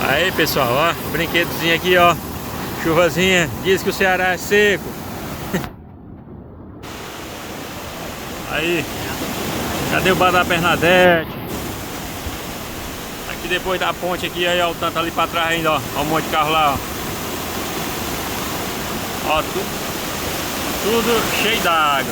Aí pessoal, ó, brinquedozinho aqui, ó. Chuvazinha, diz que o Ceará é seco. Aí, cadê o bar da Bernadette? Aqui depois da ponte aqui, aí ó, o tanto ali pra trás ainda, ó. Ó um monte de carro lá, ó. Ó, tudo cheio d'água.